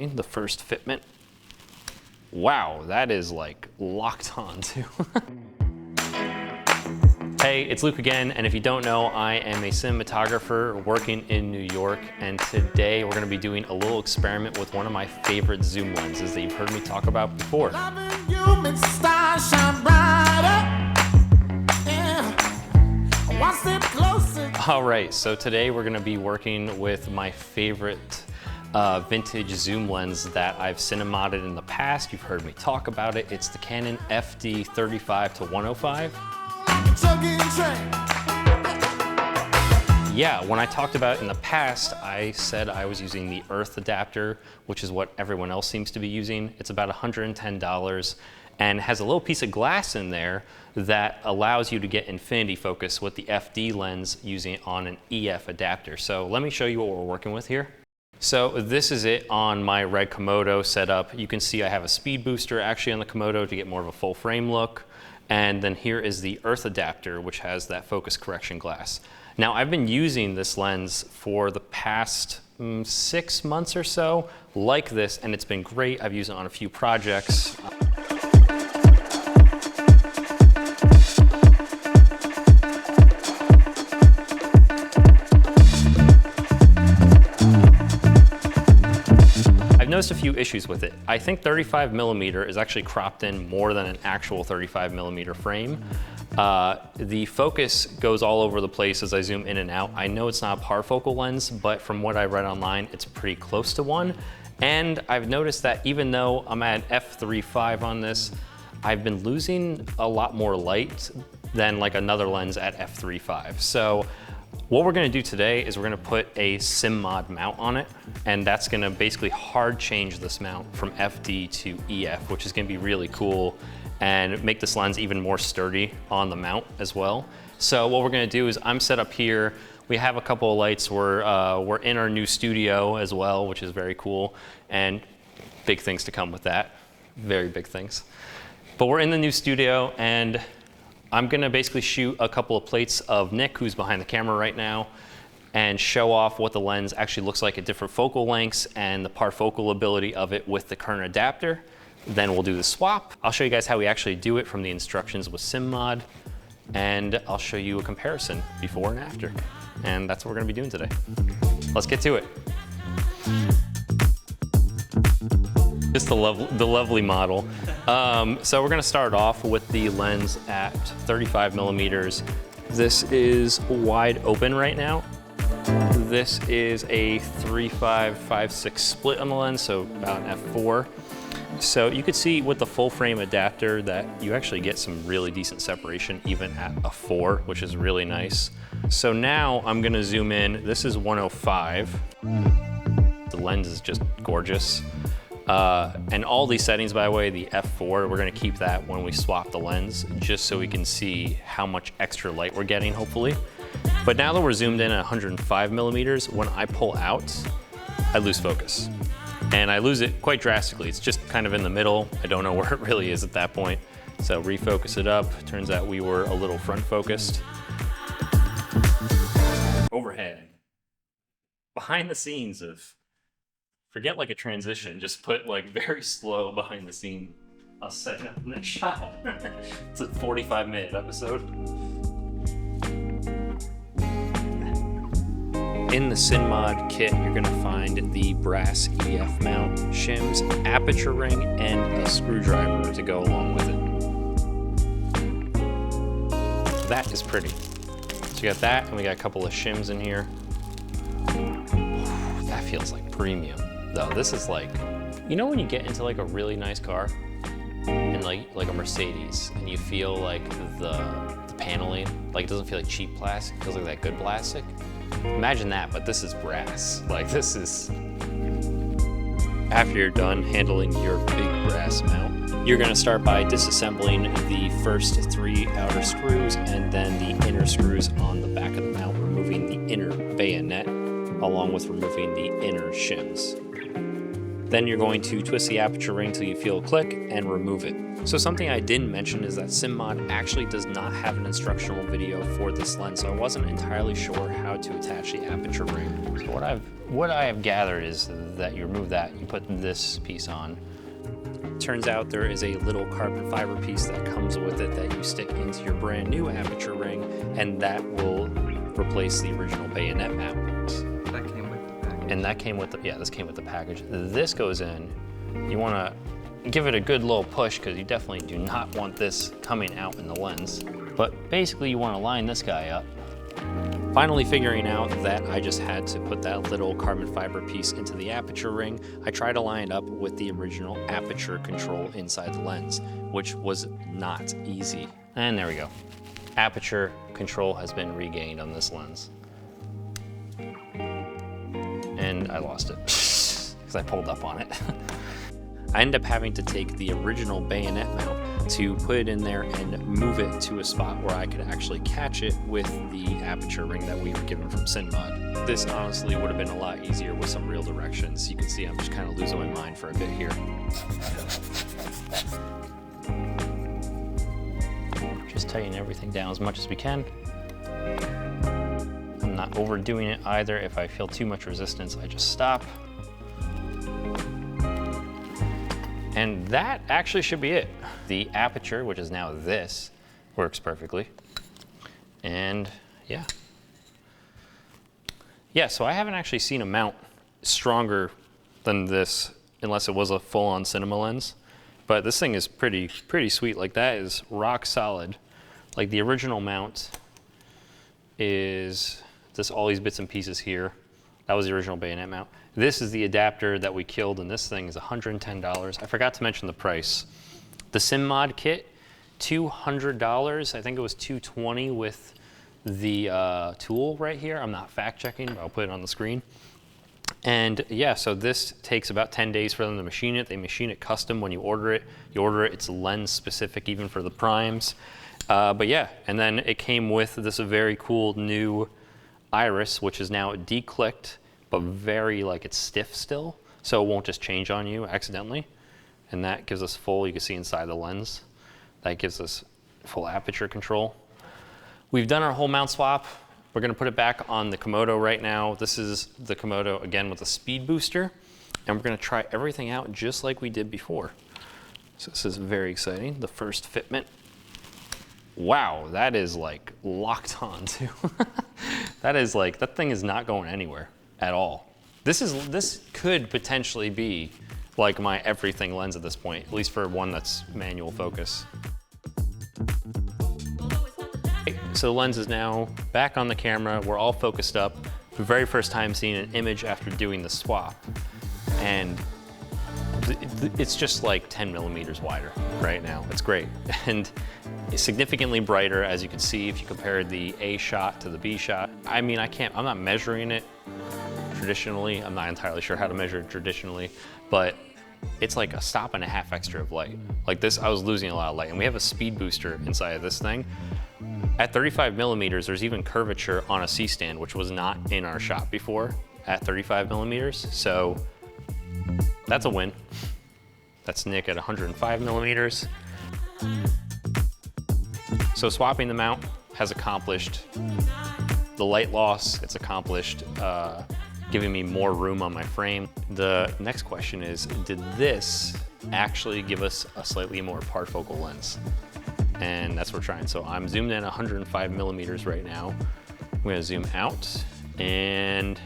The first fitment. Wow, that is like locked on too. Hey, it's Luke again, and if you don't know, I am a cinematographer working in New York, and today we're going to be doing a little experiment with one of my favorite zoom lenses that you've heard me talk about before. All right, so today we're going to be working with my favorite vintage zoom lens that I've cinemodded in the past. You've heard me talk about it. It's the Canon FD 35-105. Yeah, when I talked about it in the past, I said I was using the earth adapter, which is what everyone else seems to be using. It's about $110 and has a little piece of glass in there that allows you to get infinity focus with the FD lens using it on an EF adapter. So let me show you what we're working with here. So this is it on my red Komodo setup. You can see I have a speed booster actually on the Komodo to get more of a full frame look. And then here is the earth adapter, which has that focus correction glass. Now I've been using this lens for the past 6 months or so like this, and it's been great. I've used it on a few projects. Noticed a few issues with it. I think 35mm is actually cropped in more than an actual 35mm frame. The focus goes all over the place as I zoom in and out. I know it's not a Parfocal lens, but from what I read online, it's pretty close to one. And I've noticed that even though I'm at f3.5 on this, I've been losing a lot more light than like another lens at f3.5. So what we're going to do today is we're going to put a Simmod mount on it, and that's going to basically hard change this mount from FD to EF, which is going to be really cool and make this lens even more sturdy on the mount as well. So what we're going to do is I'm set up here. We have a couple of lights. We're in our new studio as well, which is very cool, and big things to come with that. Very big things. But we're in the new studio, and I'm gonna basically shoot a couple of plates of Nick, who's behind the camera right now, and show off what the lens actually looks like at different focal lengths and the Parfocal ability of it with the current adapter. Then we'll do the swap. I'll show you guys how we actually do it from the instructions with Simmod, and I'll show you a comparison before and after. And that's what we're gonna be doing today. Let's get to it. Just the lovely model. So we're gonna start off with the lens at 35mm. This is wide open right now. This is a 3.5/5.6 split on the lens, so about an f4. So you could see with the full frame adapter that you actually get some really decent separation even at a 4, which is really nice. So now I'm gonna zoom in. This is 105. The lens is just gorgeous. And all these settings, by the way, the f4, we're gonna keep that when we swap the lens, just so we can see how much extra light we're getting, hopefully. But now that we're zoomed in at 105mm, when I pull out, I lose focus. And I lose it quite drastically. It's just kind of in the middle. I don't know where it really is at that point. So refocus it up. Turns out we were a little front focused. Overhead. Behind the scenes of, forget like a transition, just put like very slow behind the scene. I'll set up the next shot. It's a 45-minute episode. In the Simmod kit, you're gonna find the Brass EF mount, shims, aperture ring, and a screwdriver to go along with it. That is pretty. So you got that, and we got a couple of shims in here. That feels like premium. Though this is like, you know when you get into like a really nice car and like a Mercedes, and you feel like the paneling, like it doesn't feel like cheap plastic, it feels like that good plastic? Imagine that, but this is brass. Like this is, after you're done handling your big brass mount, you're gonna start by disassembling the first 3 outer screws and then the inner screws on the back of the mount, removing the inner bayonet along with removing the inner shims. Then you're going to twist the aperture ring till you feel a click and remove it. So something I didn't mention is that Simmod actually does not have an instructional video for this lens, so I wasn't entirely sure how to attach the aperture ring. So what I have gathered is that you remove that, you put this piece on. Turns out there is a little carbon fiber piece that comes with it that you stick into your brand new aperture ring, and that will replace the original bayonet mount. That came with the package. And that came with the, yeah, this came with the package. This goes in. You want to give it a good little push because you definitely do not want this coming out in the lens. But basically you want to line this guy up. Finally figuring out that I just had to put that little carbon fiber piece into the aperture ring, I tried to line it up with the original aperture control inside the lens, which was not easy. And there we go. Aperture control has been regained on this lens. And I lost it because I pulled up on it. I ended up having to take the original bayonet mount to put it in there and move it to a spot where I could actually catch it with the aperture ring that we were given from Simmod. This honestly would have been a lot easier with some real directions. You can see I'm just kind of losing my mind for a bit here. Just tighten everything down as much as we can. I'm not overdoing it either. If I feel too much resistance, I just stop. And that actually should be it. The aperture, which is now this, works perfectly. And yeah. Yeah, so I haven't actually seen a mount stronger than this, unless it was a full-on cinema lens. But this thing is pretty sweet. Like, that is rock solid. Like, the original mount is this, all these bits and pieces here. That was the original bayonet mount. This is the adapter that we killed, and this thing is $110. I forgot to mention the price. The Simmod kit, $200. I think it was $220 with the tool right here. I'm not fact checking, but I'll put it on the screen. And yeah, so this takes about 10 days for them to machine it. They machine it custom when you order it. You order it, it's lens specific even for the primes. But yeah, and then it came with this very cool new iris, which is now declicked, but very, like, it's stiff still, so it won't just change on you accidentally. And that gives us full, you can see inside the lens, that gives us full aperture control. We've done our whole mount swap. We're gonna put it back on the Komodo right now. This is the Komodo, again, with a speed booster, and we're gonna try everything out just like we did before. So this is very exciting, the first fitment. Wow, that is like locked on too. That is like, that thing is not going anywhere at all. This could potentially be like my everything lens at this point, at least for one that's manual focus. So the lens is now back on the camera. We're all focused up. The very first time seeing an image after doing the swap. And it's just like 10 millimeters wider right now. It's great. And it's significantly brighter, as you can see, if you compare the A shot to the B shot. I mean, I'm not measuring it traditionally. I'm not entirely sure how to measure it traditionally, but it's like a stop and a half extra of light. Like this, I was losing a lot of light, and we have a speed booster inside of this thing. At 35 millimeters, there's even curvature on a C-stand, which was not in our shop before at 35 millimeters. So that's a win. That's Nick at 105 millimeters. So swapping the mount has accomplished the light loss. It's accomplished giving me more room on my frame. The next question is, did this actually give us a slightly more parfocal lens? And that's what we're trying. So I'm zoomed in 105 millimeters right now. I'm gonna zoom out, and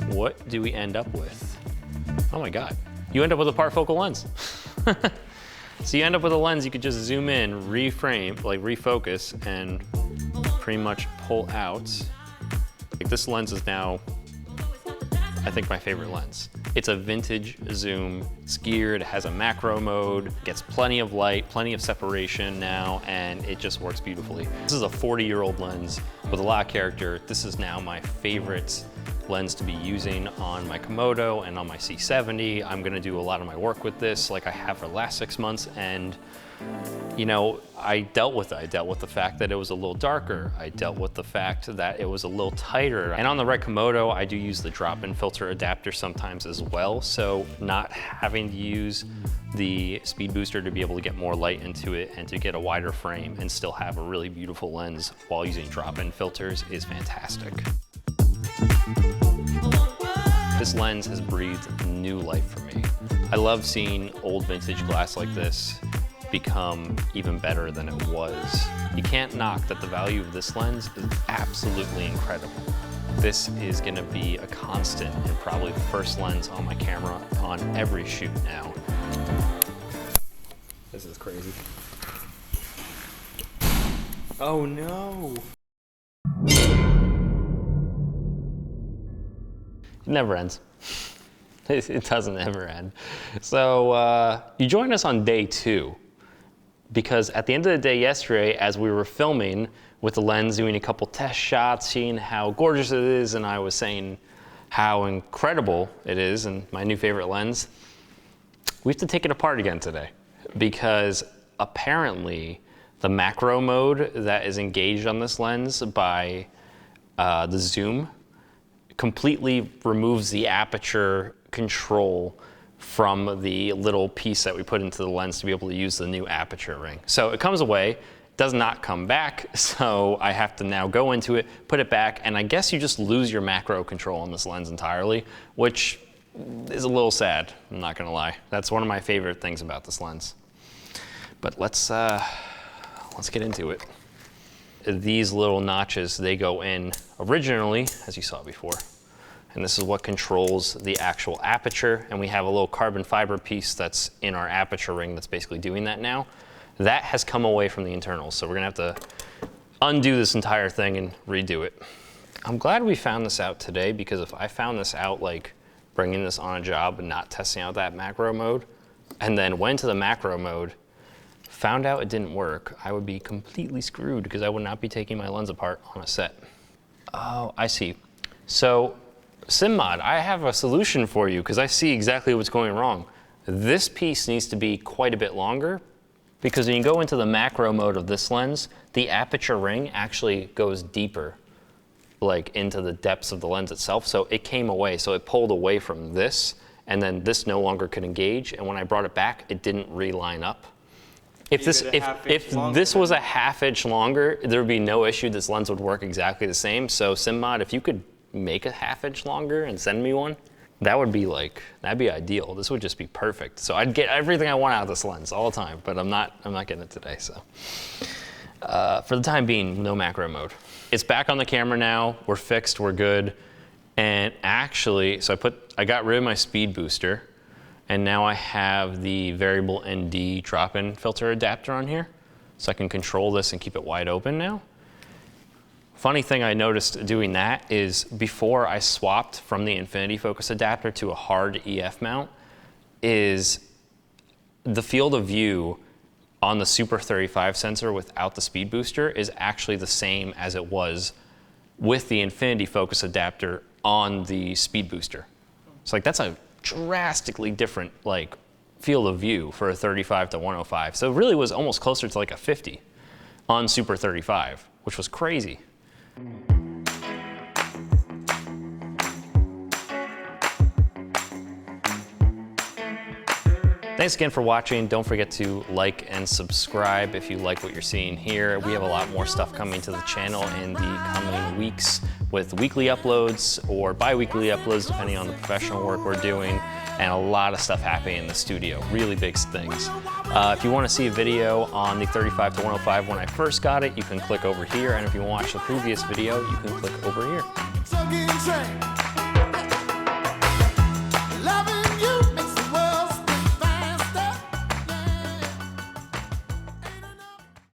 what do we end up with? Oh my God, you end up with a parfocal lens. So you end up with a lens you could just zoom in, reframe, like refocus, and pretty much pull out. Like, this lens is now, I think, my favorite lens. It's a vintage zoom. It's geared, it has a macro mode, gets plenty of light, plenty of separation now, and it just works beautifully. This is a 40-year-old lens with a lot of character. This is now my favorite lens to be using on my Komodo and on my C70. I'm gonna do a lot of my work with this like I have for the last 6 months, and you know, I dealt with it. I dealt with the fact that it was a little darker. I dealt with the fact that it was a little tighter. And on the Red Komodo, I do use the drop-in filter adapter sometimes as well. So not having to use the speed booster to be able to get more light into it and to get a wider frame and still have a really beautiful lens while using drop-in filters is fantastic. This lens has breathed new life for me. I love seeing old vintage glass like this become even better than it was. You can't knock that the value of this lens is absolutely incredible. This is gonna be a constant and probably the first lens on my camera on every shoot now. This is crazy. Oh no! It never ends. It doesn't ever end. So you joined us on day 2. Because at the end of the day yesterday, as we were filming with the lens, doing a couple test shots, seeing how gorgeous it is, and I was saying how incredible it is and my new favorite lens, we have to take it apart again today. Because apparently the macro mode that is engaged on this lens by the zoom completely removes the aperture control from the little piece that we put into the lens to be able to use the new aperture ring. So it comes away, does not come back, so I have to now go into it, put it back, and I guess you just lose your macro control on this lens entirely, which is a little sad, I'm not gonna lie. That's one of my favorite things about this lens. But let's get into it. These little notches, they go in originally, as you saw before, and this is what controls the actual aperture, and we have a little carbon fiber piece that's in our aperture ring that's basically doing that now. That has come away from the internals, so we're gonna have to undo this entire thing and redo it. I'm glad we found this out today, because if I found this out like bringing this on a job and not testing out that macro mode, and then went to the macro mode, found out it didn't work, I would be completely screwed because I would not be taking my lens apart on a set. Oh, I see. So Simmod, I have a solution for you because I see exactly what's going wrong. This piece needs to be quite a bit longer, because when you go into the macro mode of this lens, the aperture ring actually goes deeper, like into the depths of the lens itself. So it came away, so it pulled away from this, and then this no longer could engage. And when I brought it back, it didn't reline up. If this was a half inch longer, there would be no issue. This lens would work exactly the same. So Simmod, if you could make a half inch longer and send me one, that would be like, that'd be ideal. This would just be perfect. So I'd get everything I want out of this lens all the time, but I'm not getting it today. So for the time being, no macro mode. It's back on the camera now. We're fixed, we're good. And actually, so I got rid of my speed booster, and now I have the variable ND drop-in filter adapter on here. So I can control this and keep it wide open now. Funny thing I noticed doing that is before I swapped from the infinity focus adapter to a hard EF mount, is the field of view on the Super 35 sensor without the speed booster is actually the same as it was with the infinity focus adapter on the speed booster. So like that's a drastically different like field of view for a 35 to 105. So it really was almost closer to like a 50 on Super 35, which was crazy. Thanks again for watching. Don't forget to like and subscribe if you like what you're seeing here. We have a lot more stuff coming to the channel in the coming weeks with weekly uploads or bi-weekly uploads depending on the professional work we're doing, and a lot of stuff happening in the studio, really big things. If you want to see a video on the 35 to 105 when I first got it, you can click over here, and if you want to watch the previous video, you can click over here.